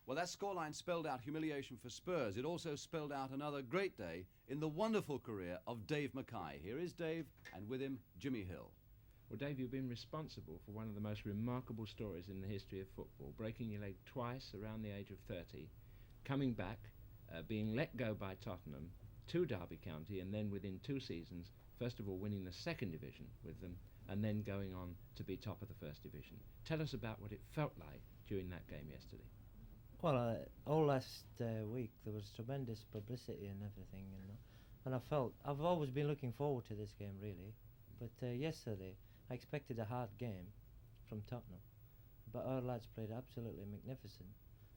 Well, that scoreline spelled out humiliation for Spurs. It also spelled out another great day in the wonderful career of Dave MacKay. Here is Dave, and with him, Jimmy Hill. Well, Dave, you've been responsible for one of the most remarkable stories in the history of football, breaking your leg twice around the age of 30, coming back, being let go by Tottenham to Derby County, and then within 2 seasons, first of all winning the second division with them, and then going on to be top of the first division. Tell us about what it felt like during that game yesterday. Well, all last week there was tremendous publicity and everything, and I've always been looking forward to this game really, but yesterday I expected a hard game from Tottenham, but our lads played absolutely magnificent,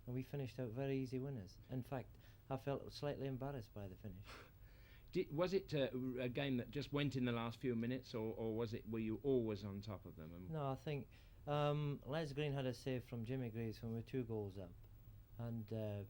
and we finished out very easy winners. In fact, I felt slightly embarrassed by the finish. Was it a game that just went in the last few minutes, or were you always on top of them? No, I think Les Green had a save from Jimmy Greaves when we were 2 goals up, and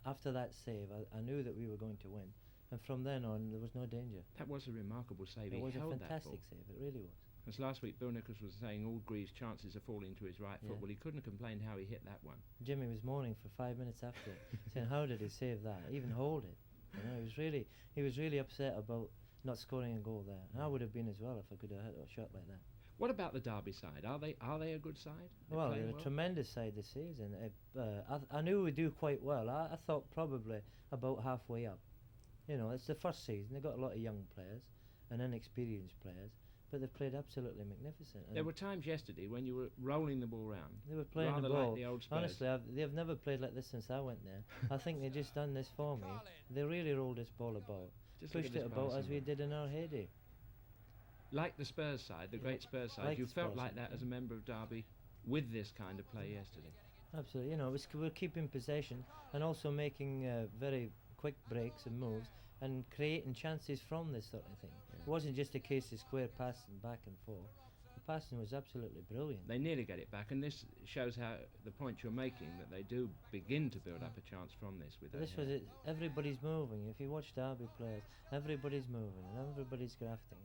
after that save I knew that we were going to win, and from then on there was no danger. That was a remarkable save. It was a fantastic save, it really was. As last week Bill Nichols was saying all Greaves' chances are falling to his right foot. Yeah. Well, he couldn't have complained how he hit that one. Jimmy was moaning for 5 minutes after, saying how did he save that, even hold it. You know, he was really upset about not scoring a goal there, and I would have been as well if I could have hit a shot like that. What about the Derby side? Are they a good side? Well, they're a tremendous side this season. I knew we'd do quite well. I thought probably about halfway up. You know, it's the first season. They've got a lot of young players and inexperienced players, but they've played absolutely magnificent. There were times yesterday when you were rolling the ball round. They were playing rather the ball. Like the old Spurs. Honestly, they've never played like this since I went there. I think they've just done this for me. They really rolled this ball about, Just pushed it about as we did in our heyday. Like the Spurs side, the great Spurs side, like you the felt Spurs like side, that as a member of Derby with this kind of play yesterday. Absolutely, you know, we're keeping possession and also making very quick breaks and moves and creating chances from this sort of thing. Yeah. It wasn't just a case of square passing back and forth. The passing was absolutely brilliant. They nearly get it back, and this shows how the point you're making, that they do begin to build up a chance from this. With this was it. Everybody's moving. If you watch Derby players, everybody's moving and everybody's grafting.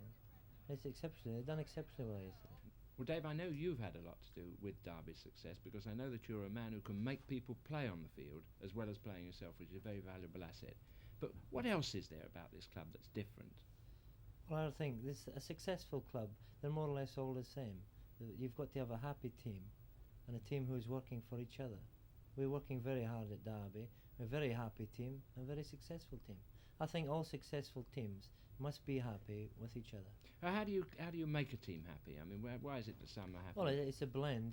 And it's exceptional. They've done exceptionally well yesterday. Well, Dave, I know you've had a lot to do with Derby's success, because I know that you're a man who can make people play on the field as well as playing yourself, which is a very valuable asset. But what else is there about this club that's different? Well, I think a successful club, they're more or less all the same. You've got to have a happy team and a team who's working for each other. We're working very hard at Derby. We're a very happy team and a very successful team. I think all successful teams must be happy with each other. How do you make a team happy? I mean, why is it that some are happy? Well, it's a blend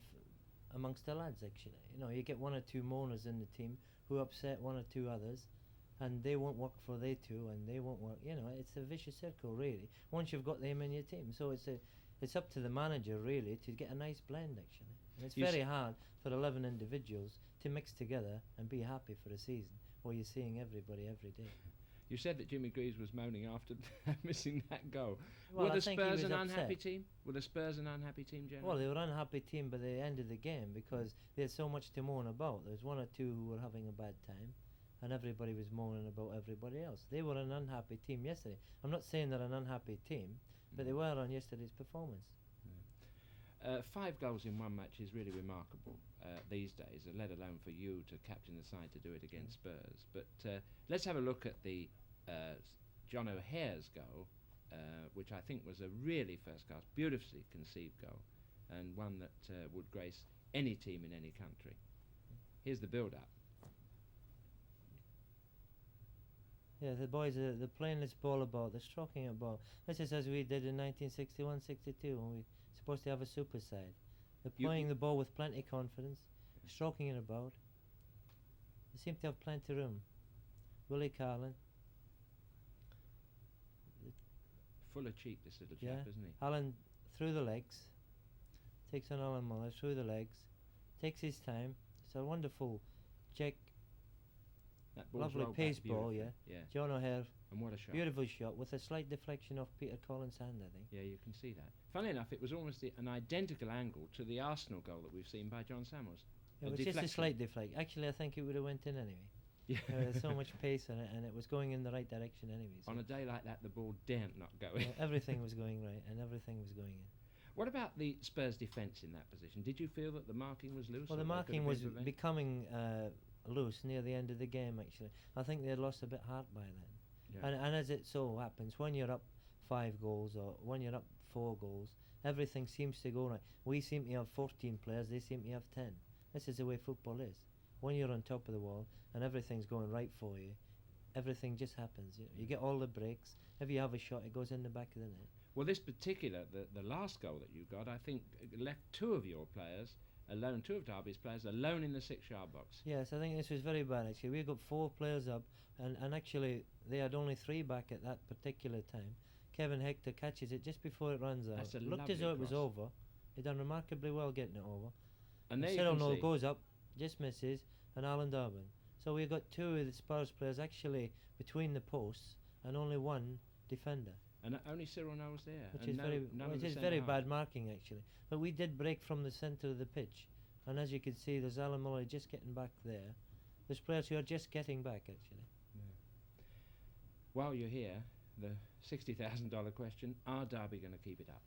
amongst the lads, actually. You know, you get 1 or 2 moaners in the team who upset 1 or 2 others, and they won't work for they 2, and they won't work. You know, it's a vicious circle, really, once you've got them in your team. So it's up to the manager, really, to get a nice blend, actually. And it's very hard for 11 individuals to mix together and be happy for a season while you're seeing everybody every day. You said that Jimmy Greaves was moaning after missing that goal. Well, were the Spurs an upset. unhappy team? Were the Spurs an unhappy team, generally? Well, they were an unhappy team by the end of the game because they had so much to moan about. There was 1 or 2 who were having a bad time, and everybody was moaning about everybody else. They were an unhappy team yesterday. I'm not saying they're an unhappy team, but they were on yesterday's performance. 5 goals in 1 match is really remarkable these days, let alone for you to captain the side to do it against Spurs. But let's have a look at the John O'Hare's goal, which I think was a really first-class, beautifully conceived goal, and one that would grace any team in any country. Here's the build-up. Yeah, the boys they're playing this ball about, they're stroking a ball. This is as we did in 1961-62 when we were supposed to have a super side. They're playing the ball with plenty of confidence, stroking it about. They seem to have plenty of room. Willie Carlin. Full of cheek, this little chap, isn't he? Alan through the legs. Takes on Alan Muller through the legs. Takes his time. It's a wonderful check. Lovely pace ball, yeah. John O'Hare. And what a shot. Beautiful shot with a slight deflection off Peter Collins' hand, I think. Yeah, you can see that. Funnily enough, it was almost an identical angle to the Arsenal goal that we've seen by John Samuels. Yeah, it was just a slight deflection. Actually, I think it would have went in anyway. Yeah. There's so much pace in it, and it was going in the right direction anyway. So on a day like that, the ball daren't not go in. Yeah, everything was going right, and everything was going in. What about the Spurs defence in that position? Did you feel that the marking was loose? Well, the marking was becoming loose near the end of the game. Actually, I think they had lost a bit heart by then. Yeah. And as it so happens, when you're up 5 goals or when you're up 4 goals, everything seems to go right. We seem to have 14 players, they seem to have 10. This is the way football is. When you're on top of the wall and everything's going right for you, everything just happens. You get all the breaks. If you have a shot, it goes in the back of the net. Well, this particular, the last goal that you got, I think left 2 of your players alone, 2 of Derby's players alone in the 6-yard box. Yes, I think this was very bad actually. We got 4 players up, and actually they had only 3 back at that particular time. Kevin Hector catches it just before it runs out. That's a Looked lovely as though it was cross. over. He done remarkably well getting it over. And there you Cyril can Noel see. goes up, just misses, and Alan Durbin. So we've got 2 of the Spurs players actually between the posts and only 1 defender, And only Cyril Noel's there. which and is very bad marking actually. But we did break from the centre of the pitch, and as you can see, there's Alan Mully just getting back there. There's players who are just getting back actually. While you're here, the $60,000 question, are Derby going to keep it up?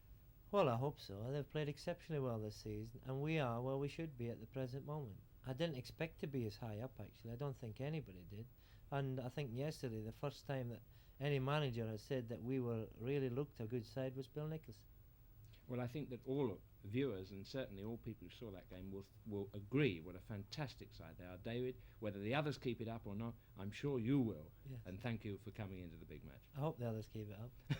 Well, I hope so. They've played exceptionally well this season, and we are where we should be at the present moment. I didn't expect to be as high up actually. I don't think anybody did. And I think yesterday, the first time that any manager has said that we were really looked a good side was Bill Nicholson. Well, I think that all viewers and certainly all people who saw that game will agree what a fantastic side they are. David, whether the others keep it up or not, I'm sure you will. Yes. And thank you for coming into the big match. I hope the others keep it up.